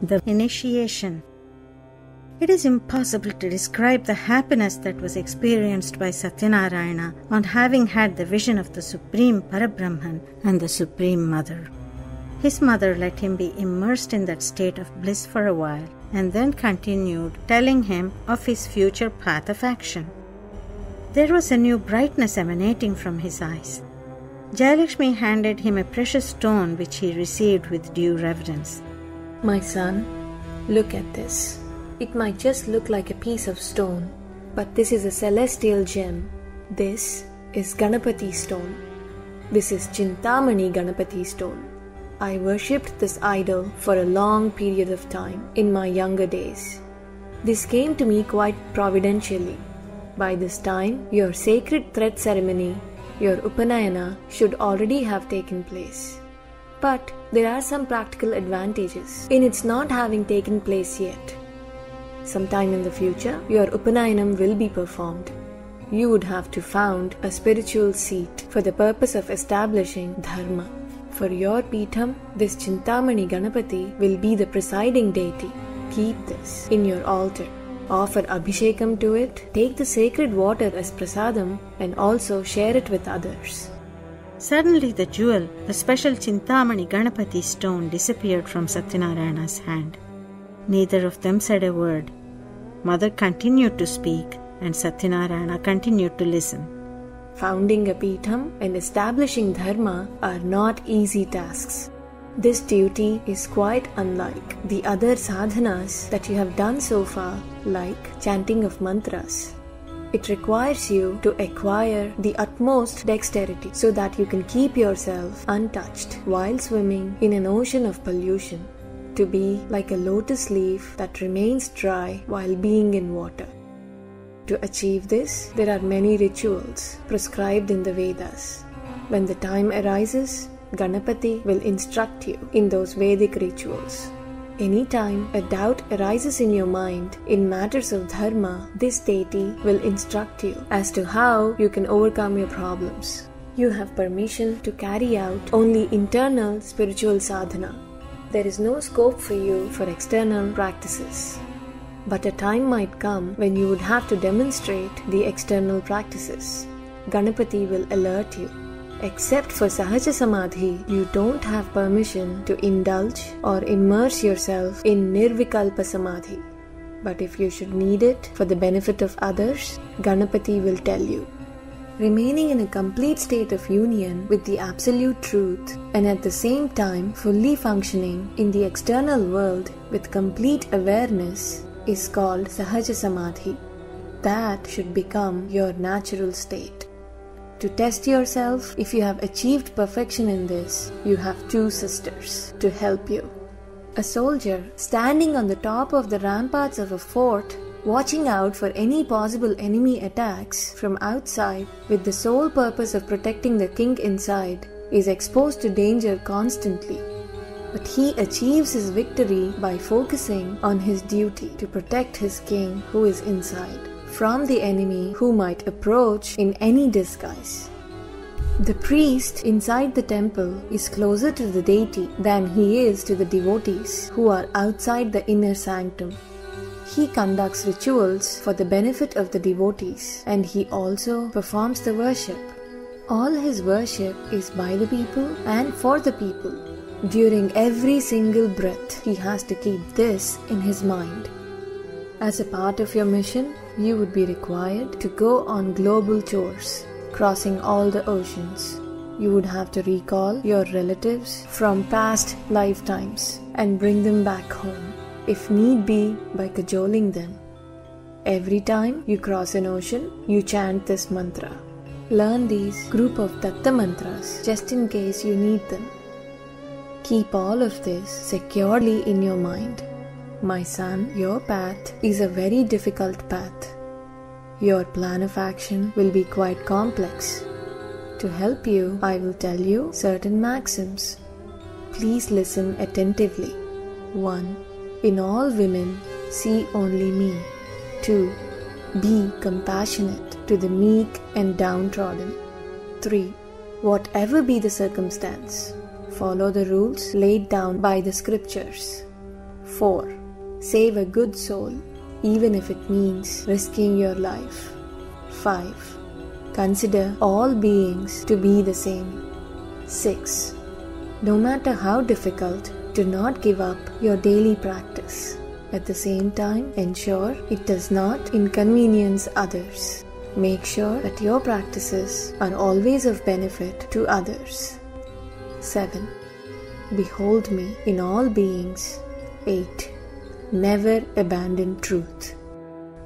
The initiation. It is impossible to describe the happiness that was experienced by Satyanarayana on having had the vision of the Supreme Parabrahman and the Supreme Mother. His mother let him be immersed in that state of bliss for a while and then continued telling him of his future path of action. There was a new brightness emanating from his eyes. Jayalakshmi handed him a precious stone which he received with due reverence. My son, look at this. It might just look like a piece of stone, but this is a celestial gem. This is Ganapathy stone. This is Chintamani Ganapathy stone. I worshipped this idol for a long period of time in my younger days. This came to me quite providentially. By this time, your sacred thread ceremony, your Upanayana, should already have taken place. But there are some practical advantages in its not having taken place yet. Sometime in the future, your Upanayanam will be performed. You would have to found a spiritual seat for the purpose of establishing Dharma. For your Peetham, this Chintamani Ganapathy will be the presiding deity. Keep this in your altar. Offer Abhishekam to it, take the sacred water as prasadam, and also share it with others. Suddenly the jewel, the special Chintamani Ganapathy stone, disappeared from Satyanarayana's hand. Neither of them said a word. Mother continued to speak, and Satyanarayana continued to listen. Founding a Peetham and establishing Dharma are not easy tasks. This duty is quite unlike the other sadhanas that you have done so far, like chanting of mantras. It requires you to acquire the utmost dexterity so that you can keep yourself untouched while swimming in an ocean of pollution. To be like a lotus leaf that remains dry while being in water. To achieve this, there are many rituals prescribed in the Vedas. When the time arises, Ganapathy will instruct you in those Vedic rituals. Anytime a doubt arises in your mind in matters of Dharma, this deity will instruct you as to how you can overcome your problems. You have permission to carry out only internal spiritual sadhana. There is no scope for you for external practices. But a time might come when you would have to demonstrate the external practices. Ganapathy will alert you. Except for Sahaja Samadhi, you don't have permission to indulge or immerse yourself in Nirvikalpa Samadhi. But if you should need it for the benefit of others, Ganapathy will tell you. Remaining in a complete state of union with the absolute truth and at the same time fully functioning in the external world with complete awareness is called Sahaja Samadhi. That should become your natural state. To test yourself if you have achieved perfection in this, you have two sisters to help you. A soldier standing on the top of the ramparts of a fort, watching out for any possible enemy attacks from outside with the sole purpose of protecting the king inside, is exposed to danger constantly. But he achieves his victory by focusing on his duty to protect his king who is inside from the enemy who might approach in any disguise. The priest inside the temple is closer to the deity than he is to the devotees who are outside the inner sanctum. He conducts rituals for the benefit of the devotees, and he also performs the worship. All his worship is by the people and for the people. During every single breath, he has to keep this in his mind. As a part of your mission, you would be required to go on global tours, crossing all the oceans. You would have to recall your relatives from past lifetimes and bring them back home, if need be by cajoling them. Every time you cross an ocean, you chant this mantra. Learn these group of Datta mantras just in case you need them. Keep all of this securely in your mind. My son, your path is a very difficult path. Your plan of action will be quite complex. To help you, I will tell you certain maxims. Please listen attentively. 1. In all women, see only me. 2. Be compassionate to the meek and downtrodden. 3. Whatever be the circumstance, follow the rules laid down by the scriptures. 4. Save a good soul, even if it means risking your life. 5. Consider all beings to be the same. 6. No matter how difficult, do not give up your daily practice. At the same time, ensure it does not inconvenience others. Make sure that your practices are always of benefit to others. 7. Behold me in all beings. 8. Never abandon truth.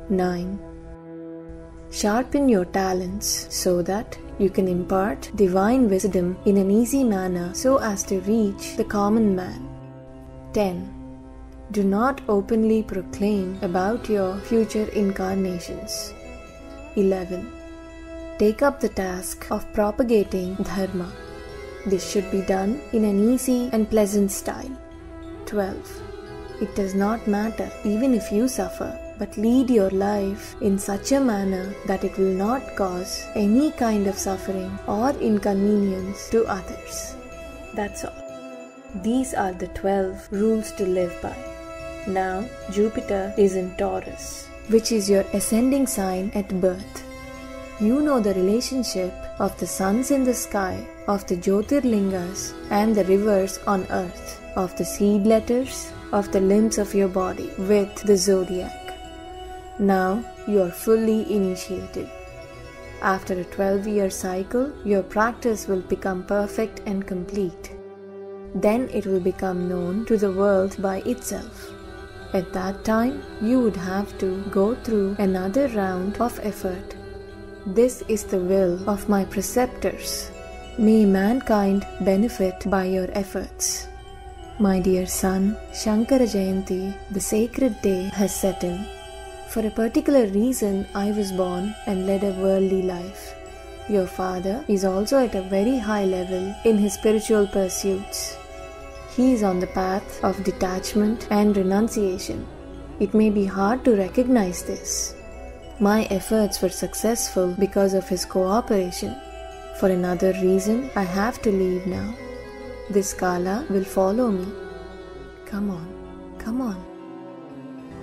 9. Sharpen your talents so that you can impart divine wisdom in an easy manner so as to reach the common man. 10. Do not openly proclaim about your future incarnations. 11. Take up the task of propagating Dharma. This should be done in an easy and pleasant style. 12. It does not matter even if you suffer, but lead your life in such a manner that it will not cause any kind of suffering or inconvenience to others. That's all. These are the 12 rules to live by. Now, Jupiter is in Taurus, which is your ascending sign at birth. You know the relationship of the suns in the sky, of the Jyotirlingas and the rivers on earth, of the seed letters, of the limbs of your body with the zodiac. Now you are fully initiated. After a 12-year cycle, your practice will become perfect and complete. Then it will become known to the world by itself. At that time, you would have to go through another round of effort. This is the will of my preceptors. May mankind benefit by your efforts. My dear son, Shankara Jayanti, the sacred day has set in. For a particular reason, I was born and led a worldly life. Your father is also at a very high level in his spiritual pursuits. He is on the path of detachment and renunciation. It may be hard to recognize this. My efforts were successful because of his cooperation. For another reason, I have to leave now. This Kala will follow me. Come on, come on.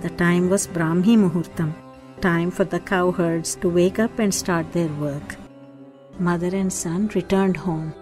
The time was Brahmi Muhurtam, time for the cowherds to wake up and start their work. Mother and son returned home.